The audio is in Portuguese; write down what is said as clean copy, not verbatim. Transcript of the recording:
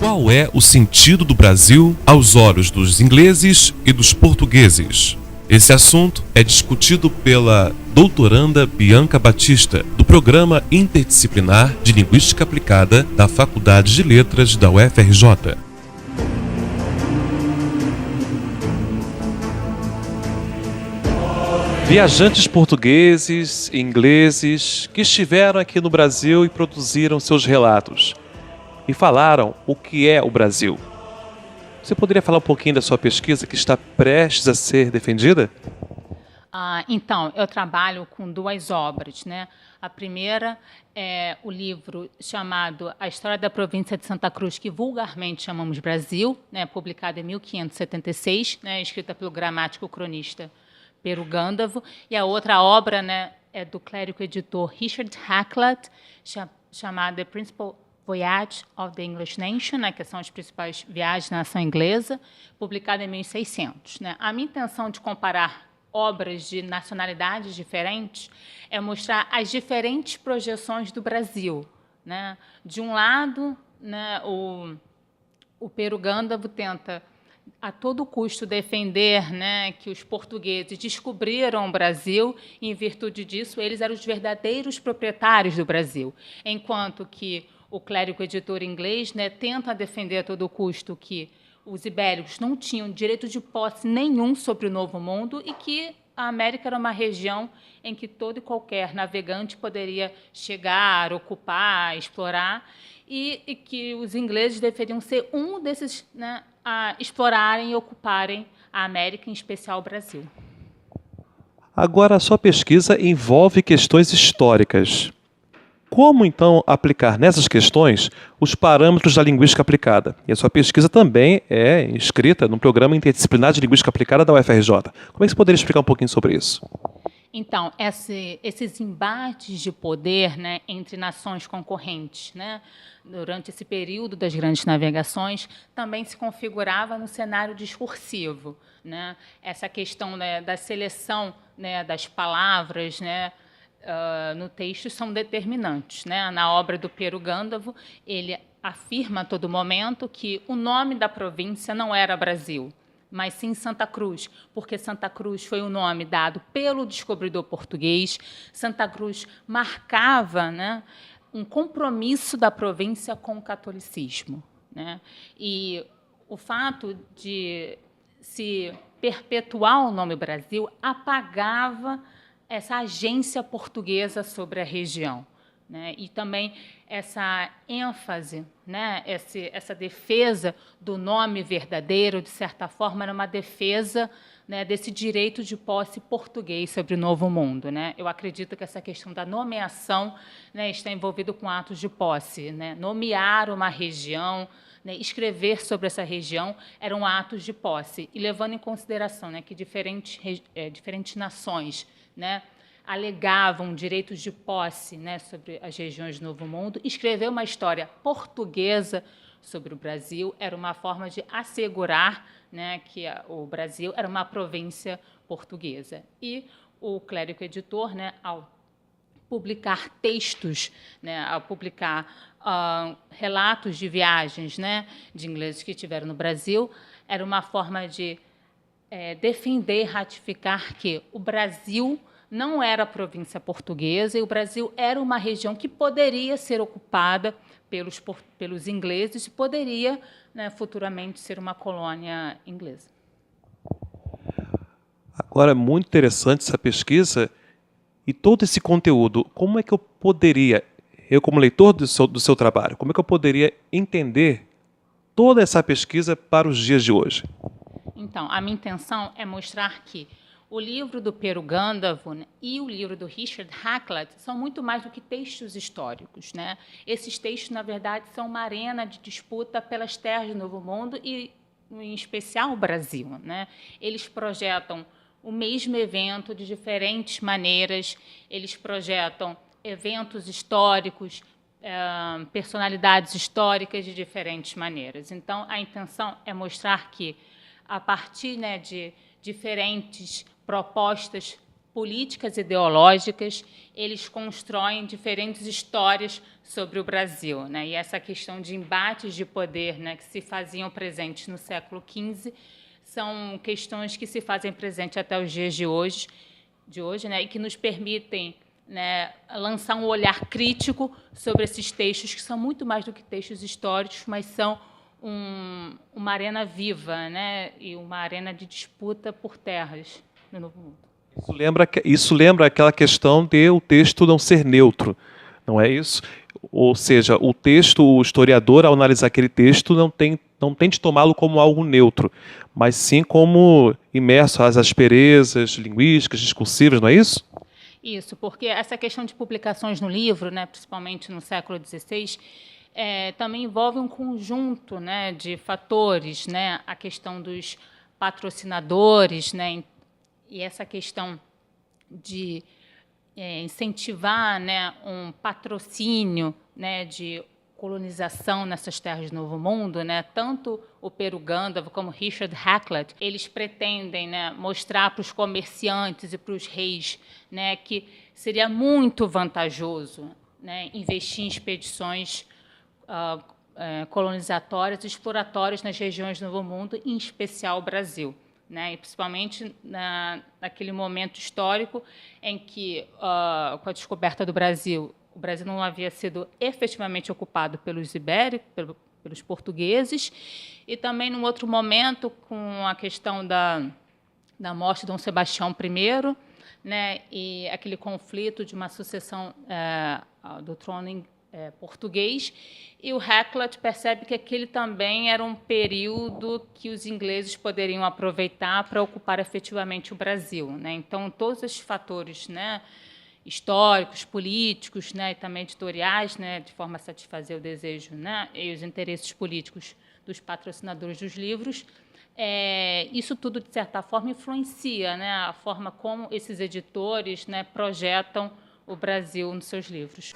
Qual é o sentido do Brasil aos olhos dos ingleses e dos portugueses? Esse assunto é discutido pela doutoranda Bianca Batista, do Programa Interdisciplinar de Linguística Aplicada da Faculdade de Letras da UFRJ. Viajantes portugueses e ingleses que estiveram aqui no Brasil e produziram seus relatos e falaram o que é o Brasil. Você poderia falar um pouquinho da sua pesquisa que está prestes a ser defendida? Então, eu trabalho com duas obras, né? A primeira é o livro chamado A História da Província de Santa Cruz, que vulgarmente chamamos Brasil, né? Publicado em 1576, né? Escrita pelo gramático cronista Pero Gândavo. E a outra obra, né, é do clérigo editor Richard Hakluyt, chamada The Principal Voyage of the English Nation, né, que são as principais viagens da nação inglesa, publicada em 1600. Né? A minha intenção de comparar obras de nacionalidades diferentes é mostrar as diferentes projeções do Brasil. Né? De um lado, né, o Pero Gândavo tenta a todo custo defender, né, que os portugueses descobriram o Brasil e, em virtude disso, eles eram os verdadeiros proprietários do Brasil, enquanto que o clérigo editor inglês, né, tenta defender a todo custo que os ibéricos não tinham direito de posse nenhum sobre o Novo Mundo e que a América era uma região em que todo e qualquer navegante poderia chegar, ocupar, explorar, e que os ingleses deveriam ser um desses, né, a explorarem e ocuparem a América, em especial o Brasil. Agora, a sua pesquisa envolve questões históricas. Como, então, aplicar nessas questões os parâmetros da linguística aplicada? E a sua pesquisa também é inscrita no Programa Interdisciplinar de Linguística Aplicada da UFRJ. Como é que você poderia explicar um pouquinho sobre isso? Então, esses embates de poder, né, entre nações concorrentes, né, durante esse período das grandes navegações, também se configurava no cenário discursivo. Né? Essa questão, né, da seleção, né, das palavras, né, no texto são determinantes. Né? Na obra do Pero Gândavo, ele afirma a todo momento que o nome da província não era Brasil, mas sim Santa Cruz, porque Santa Cruz foi o nome dado pelo descobridor português. Santa Cruz marcava, né, um compromisso da província com o catolicismo. Né? E o fato de se perpetuar o nome Brasil apagava essa agência portuguesa sobre a região. Né? E também essa ênfase, né? essa defesa do nome verdadeiro, de certa forma, era uma defesa, né, desse direito de posse português sobre o Novo Mundo. Né? Eu acredito que essa questão da nomeação, né, está envolvida com atos de posse. Né? Nomear uma região, né, escrever sobre essa região eram atos de posse, e levando em consideração, né, que diferentes nações, né, alegavam direitos de posse, né, sobre as regiões do Novo Mundo. Escrever uma história portuguesa sobre o Brasil era uma forma de assegurar, né, que o Brasil era uma província portuguesa. E o clérigo editor, né, ao publicar textos, né, ao publicar relatos de viagens, né, de ingleses que estiveram no Brasil, era uma forma de defender, ratificar que o Brasil não era a província portuguesa e o Brasil era uma região que poderia ser ocupada pelos ingleses e poderia, né, futuramente ser uma colônia inglesa. Agora, é muito interessante essa pesquisa e todo esse conteúdo. Como é que eu poderia, eu como leitor do seu trabalho, como é que eu poderia entender toda essa pesquisa para os dias de hoje? Então, a minha intenção é mostrar que o livro do Pero Gândavo, né, e o livro do Richard Hakluyt são muito mais do que textos históricos. Né? Esses textos, na verdade, são uma arena de disputa pelas terras do Novo Mundo e, em especial, o Brasil. Né? Eles projetam o mesmo evento de diferentes maneiras, eles projetam eventos históricos, personalidades históricas de diferentes maneiras. Então, a intenção é mostrar que, a partir, né, de diferentes propostas políticas ideológicas, eles constroem diferentes histórias sobre o Brasil, né? E essa questão de embates de poder, né, que se faziam presentes no século XV são questões que se fazem presentes até os dias de hoje, né, e que nos permitem, né, lançar um olhar crítico sobre esses textos, que são muito mais do que textos históricos, mas são uma arena viva, né, e uma arena de disputa por terras no Novo Mundo. Isso lembra aquela questão de o texto não ser neutro, não é isso? Ou seja, o texto, o historiador, ao analisar aquele texto, não tem de tomá-lo como algo neutro, mas sim como imerso às asperezas linguísticas, discursivas, não é isso? Isso, porque essa questão de publicações no livro, né, principalmente no século XVI, também envolve um conjunto, né, de fatores, né, a questão dos patrocinadores, né, e essa questão de incentivar, né, um patrocínio, né, de colonização nessas terras do Novo Mundo, né, tanto o Peru Gandalf como Richard Hakluyt, eles pretendem, né, mostrar para os comerciantes e para os reis, né, que seria muito vantajoso, né, investir em expedições colonizatórias e exploratórias nas regiões do Novo Mundo, em especial o Brasil. Né, e principalmente naquele momento histórico em que, com a descoberta do Brasil, o Brasil não havia sido efetivamente ocupado pelos ibéricos, pelos portugueses, e também, num outro momento, com a questão da morte de Dom Sebastião I, né, e aquele conflito de uma sucessão do trono português, e o Hakluyt percebe que aquele também era um período que os ingleses poderiam aproveitar para ocupar efetivamente o Brasil, né? Então, todos esses fatores, né, históricos, políticos, né, e também editoriais, né, de forma a satisfazer o desejo, né, e os interesses políticos dos patrocinadores dos livros, isso tudo, de certa forma, influencia, né, a forma como esses editores, né, projetam o Brasil nos seus livros.